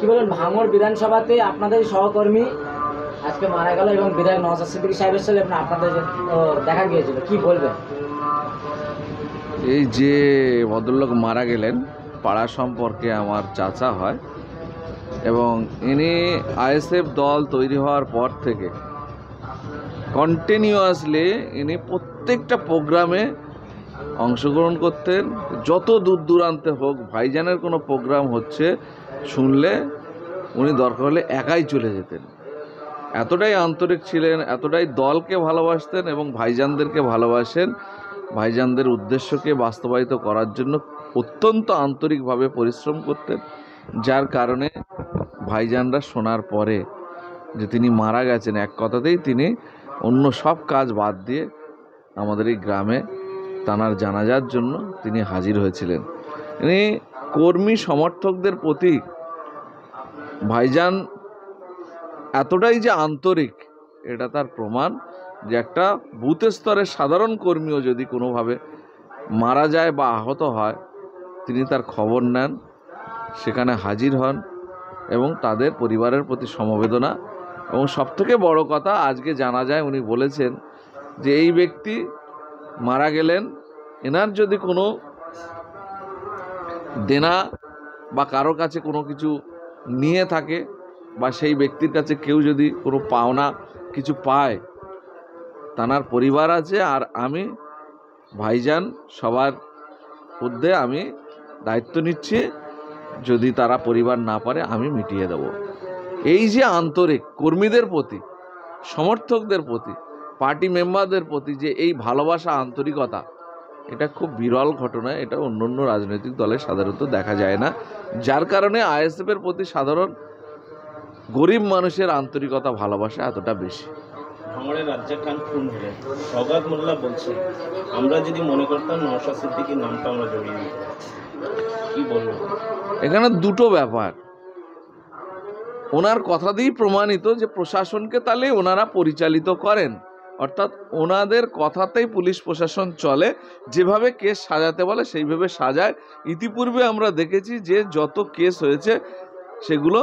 কি বলেন, ভাঙড় বিধানসভাতে আপনাদের সহকর্মী আজকে মারা গেল এবং বিধায়ক নওশাদ সিদ্দিকী সাহেবের সাথে আপনাদের দেখা গিয়েছিল, কি বলবেন? এই যে ভদ্রলোক মারা গেলেন, পাড়া সম্পর্কে আমার চাচা হয় এবং ইনি আইএসএফ দল তৈরি হওয়ার পর থেকে কন্টিনিউয়াসলি ইনি প্রত্যেকটা প্রোগ্রামে অংশগ্রহণ করতেন। যত দূর দূরান্তে হোক, ভাইজানের কোনো প্রোগ্রাম হচ্ছে শুনলে উনি দরকার হলে একাই চলে যেতেন। এতটাই আন্তরিক ছিলেন, এতটাই দলকে ভালোবাসতেন এবং ভাইজানদেরকে ভালোবাসেন। ভাইজানদের উদ্দেশ্যকে বাস্তবায়িত করার জন্য অত্যন্ত আন্তরিকভাবে পরিশ্রম করতেন, যার কারণে ভাইজানরা শোনার পরে যে তিনি মারা গেছেন, এক কথাতেই তিনি অন্য সব কাজ বাদ দিয়ে আমাদের এই গ্রামে তানার জানাজার জন্য তিনি হাজির হয়েছিলেন। তিনি কর্মী সমর্থকদের প্রতি ভাইজান এতটাই যে আন্তরিক, এটা তার প্রমাণ যে একটা বুথ স্তরের সাধারণ কর্মীও যদি কোনোভাবে মারা যায় বা আহত হয়, তিনি তার খবর নেন, সেখানে হাজির হন এবং তাদের পরিবারের প্রতি সমবেদনা। এবং সবথেকে বড় কথা, আজকে জানা যায় উনি বলেছেন যে এই ব্যক্তি মারা গেলেন, এনার যদি কোনো দেনা বা কারো কাছে কোনো কিছু নিয়ে থাকে বা সেই ব্যক্তির কাছে কেউ যদি কোনো পাওনা কিছু পায়, তানার পরিবার আছে আর আমি ভাইজান সবার মধ্যে আমি দায়িত্ব নিচ্ছি, যদি তারা পরিবার না পারে আমি মিটিয়ে দেব। এই যে আন্তরিক কর্মীদের প্রতি, সমর্থকদের প্রতি, পার্টি মেম্বারদের প্রতি যে এই ভালোবাসা, আন্তরিকতা, এটা খুব বিরল ঘটনা। এটা অন্য অন্য রাজনৈতিক দলে সাধারণত দেখা যায় না, যার কারণে আইএসএফের প্রতি সাধারণ গরিব মানুষের আন্তরিকতা, ভালোবাসা এতটা বেশি। ভাঙড়ের রাজ্জাক খান খুন হলেন, সওগাত মোল্লা বলছেন আমরা যদি মনে করতাম নওশাদ সিদ্দিকীর নামটা আমরা জড়িয়ে দিতাম, কি বলবো? এখানে দুটো ব্যাপার। ওনার কথা দিয়েই প্রমাণিত যে প্রশাসনকে তাহলে ওনারা পরিচালিত করেন, অর্থাৎ ওনাদের কথাতেই পুলিশ প্রশাসন চলে, যেভাবে কেস সাজাতে বলে সেইভাবে সাজায়। ইতিপূর্বে আমরা দেখেছি যে যত কেস হয়েছে সেগুলো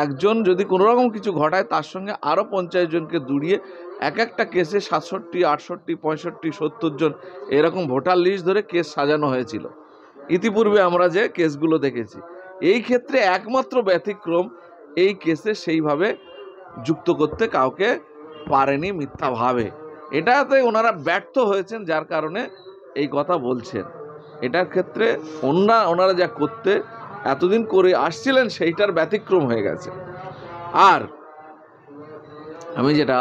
একজন যদি কোনো রকম কিছু ঘটায়, তার সঙ্গে আরও 50 জনকে জড়িয়ে এক একটা কেসে 67, 68, 65, 70 জন এরকম ভোটার লিস্ট ধরে কেস সাজানো হয়েছিল ইতিপূর্বে আমরা যে কেসগুলো দেখেছি। এই ক্ষেত্রে একমাত্র ব্যতিক্রম, এই কেসে সেইভাবে যুক্ত করতে কাউকে পারেনি মিথ্যাভাবে। এটাতে ওনারা ব্যর্থ হয়েছেন, যার কারণে এই কথা বলছেন। এটার ক্ষেত্রে ওনারা যা করতে এতদিন করে আসছিলেন সেইটার ব্যতিক্রম হয়ে গেছে। আর আমি যেটা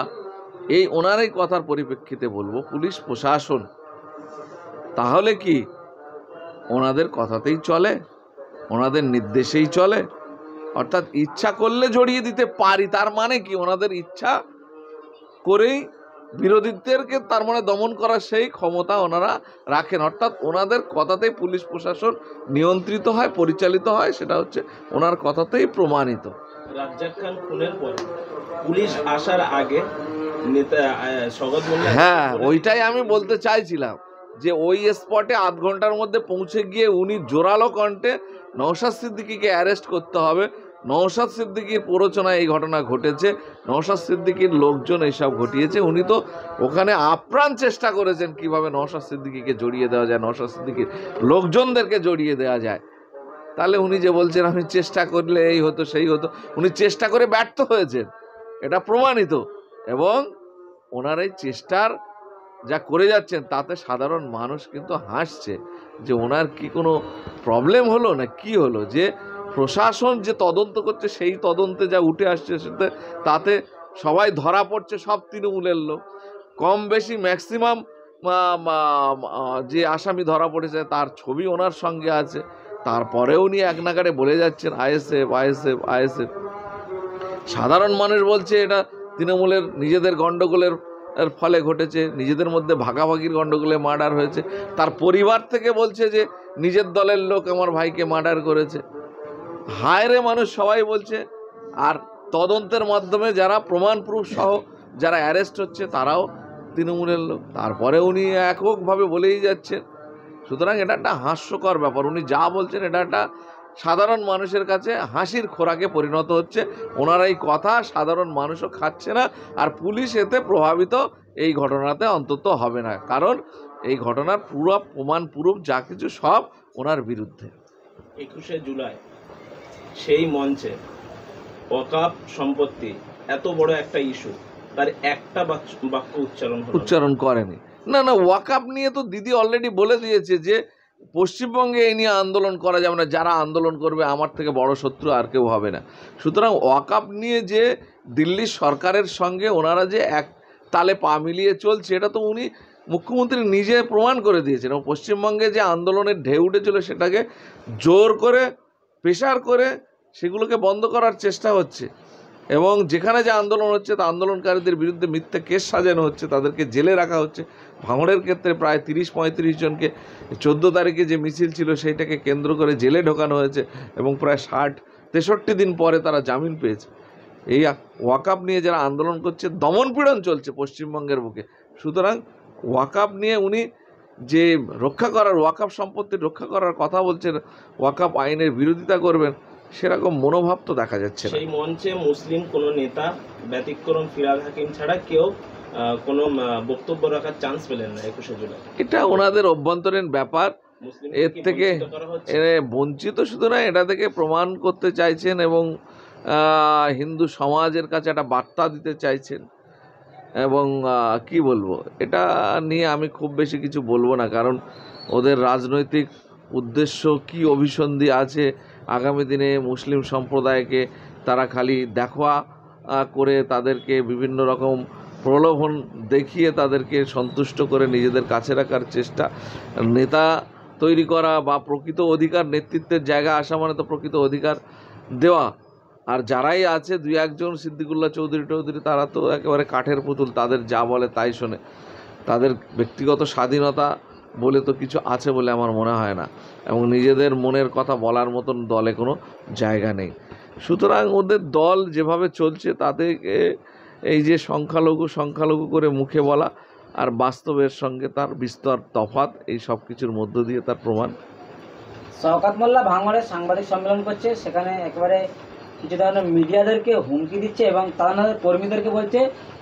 এই ওনার এই কথার পরিপ্রেক্ষিতে বলবো, পুলিশ প্রশাসন তাহলে কি ওনাদের কথাতেই চলে, ওনাদের নির্দেশেই চলে? অর্থাৎ ইচ্ছা করলে জড়িয়ে দিতে পারি, তার মানে কি ওনাদের ইচ্ছা করেই বিরোধীদেরকে তার মানে দমন করার সেই ক্ষমতা ওনারা রাখেন। অর্থাৎ ওনাদের কথাতেই পুলিশ প্রশাসন নিয়ন্ত্রিত হয়, পরিচালিত হয়, সেটা হচ্ছে ওনার কথাতেই প্রমাণিত। রাজ্জাক খান খুনের পর পুলিশ আসার আগে সওগাত মোল্লা, হ্যাঁ, ওইটাই আমি বলতে চাইছিলাম যে ওই স্পটে আধ ঘন্টার মধ্যে পৌঁছে গিয়ে উনি জোরালো কণ্ঠে নওশাদ সিদ্দিকীকে অ্যারেস্ট করতে হবে, নওশাদ সিদ্দিকীর প্ররোচনায় এই ঘটনা ঘটেছে, নওশাদ সিদ্দিকীর লোকজন এইসব ঘটিয়েছে। উনি তো ওখানে আপ্রাণ চেষ্টা করেছেন কিভাবে নওশাদ সিদ্দিকীকে জড়িয়ে দেওয়া যায়, নওশাদ সিদ্দিকীর লোকজনদেরকে জড়িয়ে দেওয়া যায়। তাহলে উনি যে বলছেন আমি চেষ্টা করলে এই হতো সেই হতো, উনি চেষ্টা করে ব্যর্থ হয়েছেন, এটা প্রমাণিত। এবং ওনার এই চেষ্টার যা করে যাচ্ছেন তাতে সাধারণ মানুষ কিন্তু হাসছে যে ওনার কি কোনো প্রবলেম হলো না কি হলো, যে প্রশাসন যে তদন্ত করছে সেই তদন্তে যা উঠে আসছে তাতে সবাই ধরা পড়ছে, সব তৃণমূলের লোক কম বেশি ম্যাক্সিমাম যে আসামি ধরা পড়েছে তার ছবি ওনার সঙ্গে আছে। তারপরে উনি এক নাগাড়ে বলে যাচ্ছেন আইএসএফ আইএসএফ আইএসএফ। সাধারণ মানুষ বলছে এটা তৃণমূলের নিজেদের গণ্ডগোলের ফলে ঘটেছে, নিজেদের মধ্যে ভাগাভাগির গণ্ডগোলে মার্ডার হয়েছে। তার পরিবার থেকে বলছে যে নিজের দলের লোক আমার ভাইকে মার্ডার করেছে। হায়রে মানুষ সবাই বলছে। আর তদন্তের মাধ্যমে যারা প্রমাণ প্রুফ সহ যারা অ্যারেস্ট হচ্ছে তারাও তৃণমূলের লোক। তারপরে উনি এককভাবে বলেই যাচ্ছেন। সুতরাং এটা একটা হাস্যকর ব্যাপার। উনি যা বলছেন এটা একটা সাধারণ মানুষের কাছে হাসির খোরাকে পরিণত হচ্ছে। ওনার এই কথা সাধারণ মানুষও খাচ্ছে না, আর পুলিশ এতে প্রভাবিত এই ঘটনাতে অন্তত হবে না, কারণ এই ঘটনার পুরো প্রমাণ প্রুফ যা কিছু সব ওনার বিরুদ্ধে। 21শে জুলাই সেই মঞ্চে ওয়াকফ সম্পত্তি এত বড় একটা ইস্যু, তার একটা বাক্য উচ্চারণ করেনি। না, ওয়াকফ নিয়ে তো দিদি অলরেডি বলে দিয়েছে যে পশ্চিমবঙ্গে এই নিয়ে আন্দোলন করা যাবে না, যারা আন্দোলন করবে আমার থেকে বড় শত্রু আর কেউ হবে না। সুতরাং ওয়াকফ নিয়ে যে দিল্লির সরকারের সঙ্গে ওনারা যে এক তালে পা মিলিয়ে চলছে, এটা তো উনি মুখ্যমন্ত্রী নিজে প্রমাণ করে দিয়েছেন। এবং পশ্চিমবঙ্গে যে আন্দোলনের ঢেউ উঠেছিল সেটাকে জোর করে প্রেশার করে সেগুলোকে বন্ধ করার চেষ্টা হচ্ছে, এবং যেখানে যে আন্দোলন হচ্ছে তা আন্দোলনকারীদের বিরুদ্ধে মিথ্যে কেস সাজানো হচ্ছে, তাদেরকে জেলে রাখা হচ্ছে। ভাঙড়ের ক্ষেত্রে প্রায় 30-35 জনকে 14 তারিখে যে মিছিল ছিল সেইটাকে কেন্দ্র করে জেলে ঢোকানো হয়েছে, এবং প্রায় 60-63 দিন পরে তারা জামিন পেয়েছে। এই ওয়াকফ নিয়ে যারা আন্দোলন করছে, দমনপীড়ন চলছে পশ্চিমবঙ্গের বুকে। সুতরাং ওয়াকফ নিয়ে উনি যে ওয়াকফ সম্পত্তি রক্ষা করার কথা বলছেন, ওয়াকফ আইনের বিরোধিতা করবেন, সেরকম মনোভাব তো দেখা যাচ্ছে না। সেই মঞ্চে মুসলিম কোনো নেতা ব্যতিক্রম ফিরহাদ হাকিম ছাড়া কেউ কোনো বক্তব্য রাখার চান্স পেলেন না 21শে জুলাই। এটা ওনাদের অভ্যন্তরীণ ব্যাপার। এর থেকে বঞ্চিত শুধু না, এটা থেকে প্রমাণ করতে চাইছেন এবং হিন্দু সমাজের কাছে একটা বার্তা দিতে চাইছেন। এবং কি বলবো, এটা নিয়ে আমি খুব বেশি কিছু বলবো না, কারণ ওদের রাজনৈতিক উদ্দেশ্য কি অভিসন্ধি আছে, আগামী দিনে মুসলিম সম্প্রদায়কে তারা খালি দেখা করে তাদেরকে বিভিন্ন রকম প্রলোভন দেখিয়ে তাদেরকে সন্তুষ্ট করে নিজেদের কাছে রাখার চেষ্টা। নেতা তৈরি করা বা প্রকৃত অধিকার, নেতৃত্বের জায়গা আসা মানে তো প্রকৃত অধিকার দেওয়া। আর যারাই আছে 2-1 জন সিদ্দিকুল্লাহ চৌধুরী তারা তো একেবারে কাঠের পুতুল, তাদের যা বলে তাই শোনে। তাদের ব্যক্তিগত স্বাধীনতা বলে তো কিছু আছে বলে আমার মনে হয় না, এবং নিজেদের মনের কথা বলার মতন দলে কোনো জায়গা নেই। সুতরাং ওদের দল যেভাবে চলছে তাতে এই যে সংখ্যালঘু করে মুখে বলা আর বাস্তবের সঙ্গে তার বিস্তর তফাৎ, এই সব কিছুর মধ্য দিয়ে তার প্রমাণ। শওকত মোল্লা ভাঙড়ে সাংবাদিক সম্মেলন করছে, সেখানে একেবারে কিছু ধরনের মিডিয়াদেরকে হুমকি দিচ্ছে এবং তাদের কর্মীদেরকে বলছে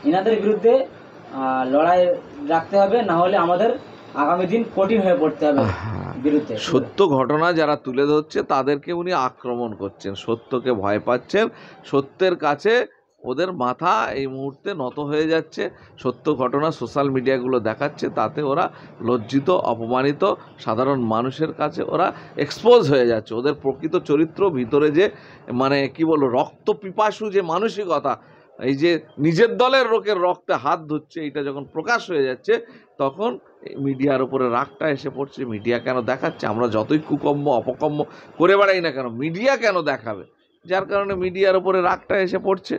ইনাদের বিরুদ্ধে লড়াই রাখতে হবে, না হলে আমাদের আগামী দিন কঠিন হয়ে পড়তে হবে বিরুদ্ধে। সত্য ঘটনা যারা তুলে ধরছে তাদেরকে উনি আক্রমণ করছেন, সত্যকে ভয় পাচ্ছেন, সত্যের কাছে ওদের মাথা এই মুহূর্তে নত হয়ে যাচ্ছে। সত্য ঘটনা সোশ্যাল মিডিয়াগুলো দেখাচ্ছে, তাতে ওরা লজ্জিত, অপমানিত, সাধারণ মানুষের কাছে ওরা এক্সপোজ হয়ে যাচ্ছে। ওদের প্রকৃত চরিত্র, ভিতরে যে মানে কি বলবো রক্ত পিপাসু যে মানসিকতা, এই যে নিজের দলের লোকের রক্তে হাত ধুচ্ছে, এইটা যখন প্রকাশ হয়ে যাচ্ছে তখন মিডিয়ার উপরে রাগটা এসে পড়ছে। মিডিয়া কেন দেখাচ্ছে? আমরা যতই কুকম্ম অপকম্ম করে বেড়াই না কেন, মিডিয়া কেন দেখাবে? যার কারণে মিডিয়ার উপরে রাগটা এসে পড়ছে।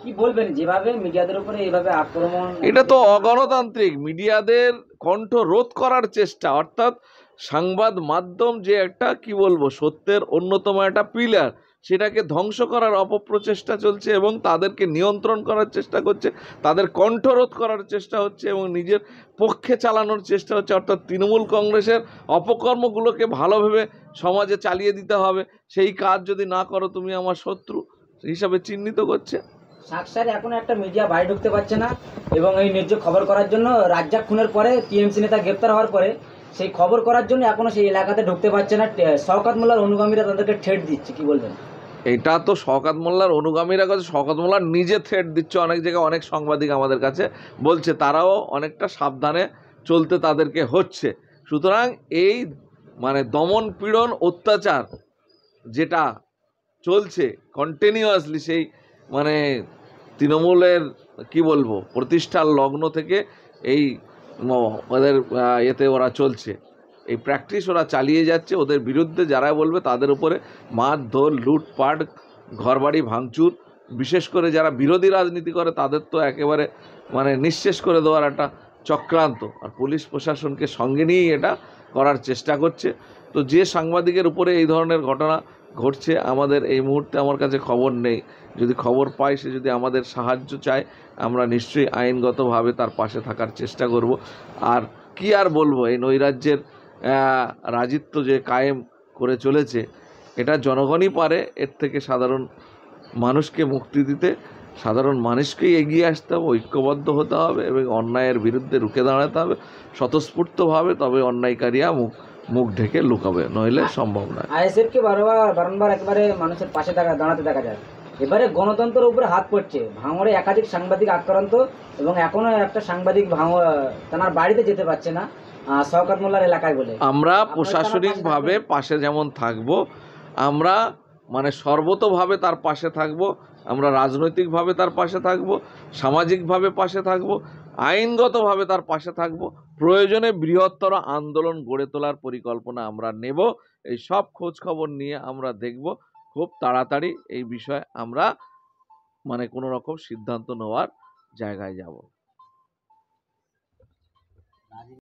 কি বলবেন যেভাবে মিডিয়াদের উপরে এইভাবে আক্রমণ? এটা তো অগণতান্ত্রিক। মিডিয়াদের কণ্ঠ রোধ করার চেষ্টা, অর্থাৎ সংবাদ মাধ্যম যে একটা কি বলবো সত্যের অন্যতম একটা পিলার, সেটাকে ধ্বংস করার অপপ্রচেষ্টা চলছে এবং তাদেরকে নিয়ন্ত্রণ করার চেষ্টা করছে, তাদের কণ্ঠরোধ করার চেষ্টা হচ্ছে এবং নিজের পক্ষে চালানোর চেষ্টা হচ্ছে। অর্থাৎ তৃণমূল কংগ্রেসের অপকর্মগুলোকে ভালোভাবে সমাজে চালিয়ে দিতে হবে, সেই কাজ যদি না করো তুমি আমার শত্রু হিসাবে চিহ্নিত করছে। সাকসারে এখন একটা মিডিয়া বাড়ি ঢুকতে পারছে না, এবং এই ন্যায্য খবর করার জন্য রাজ্জাক খুনের পরে টিএমসি নেতা গ্রেপ্তার হওয়ার পরে সেই খবর করার জন্য এখনো সেই এলাকাতে ঢুকতে পারছে না। শওকত মোল্লার অনুগামীরা তাদেরকে ঠেট দিচ্ছে, কি বলবেন? এটা তো শওকত মোল্লার অনুগামীরা কাছে, শওকত মোল্লার নিজে থ্রেট দিচ্ছে। অনেক জায়গায় অনেক সাংবাদিক আমাদের কাছে বলছে তারাও অনেকটা সাবধানে চলতে তাদেরকে হচ্ছে। সুতরাং এই মানে দমন পীড়ন অত্যাচার যেটা চলছে কন্টিনিউয়াসলি, সেই মানে তৃণমূলের কি বলবো প্রতিষ্ঠার লগ্ন থেকে এই ওদের এতে ওরা চলছে, এই প্র্যাকটিস ওরা চালিয়ে যাচ্ছে। ওদের বিরুদ্ধে যারা বলবে তাদের উপরে মারধর, লুটপাট, ঘরবাড়ি ভাঙচুর, বিশেষ করে যারা বিরোধী রাজনীতি করে তাদের তো একেবারে মানে নিঃশেষ করে দেওয়ার একটা চক্রান্ত, আর পুলিশ প্রশাসনকে সঙ্গে নিয়েই এটা করার চেষ্টা করছে। তো যে সাংবাদিকের উপরে এই ধরনের ঘটনা ঘটছে, আমাদের এই মুহূর্তে আমার কাছে খবর নেই, যদি খবর পাই সে যদি আমাদের সাহায্য চায় আমরা নিশ্চয়ই আইনগতভাবে তার পাশে থাকার চেষ্টা করব। আর কি আর বলবো, এই নৈরাজ্যের রাজিত্ব যে কায়েম করে চলেছে এটা জনগণই পারে এর থেকে সাধারণ মানুষকে মুক্তি দিতে। সাধারণ মানুষকেই এগিয়ে আসতে হবে, ঐক্যবদ্ধ হতে হবে এবং অন্যায়ের বিরুদ্ধে রুখে দাঁড়াতে হবে স্বতঃস্ফূর্তভাবে। তবে অন্যায়কারীরা মুখ ঢেকে লুকাবে, নইলে সম্ভব নয়। আইএসএফকে বারংবার একবারে মানুষের পাশে দাঁড়াতে দেখা যায়। এবারে গণতন্ত্রের উপরে হাত পড়ছে। ভাঙড়ে একাধিক সাংবাদিক আক্রান্ত এবং এখনো একটা সাংবাদিক তার বাড়িতে যেতে পারছে না শওকত মোল্লার এলাকায় বলে। আমরা প্রশাসনিকভাবে পাশে যেমন থাকব, আমরা মানে সর্বতোভাবে তার পাশে থাকব, আমরা রাজনৈতিকভাবে তার পাশে থাকব, সামাজিকভাবে পাশে থাকব, আইনগতভাবে তার পাশে থাকব। প্রয়োজনে বৃহত্তর আন্দোলন গড়ে তোলার পরিকল্পনা আমরা নেব। এই সব খোঁজ খবর নিয়ে আমরা দেখব খুব তাড়াতাড়ি এই বিষয়ে আমরা মানে কোনো রকম সিদ্ধান্ত নেওয়ার জায়গায় যাব।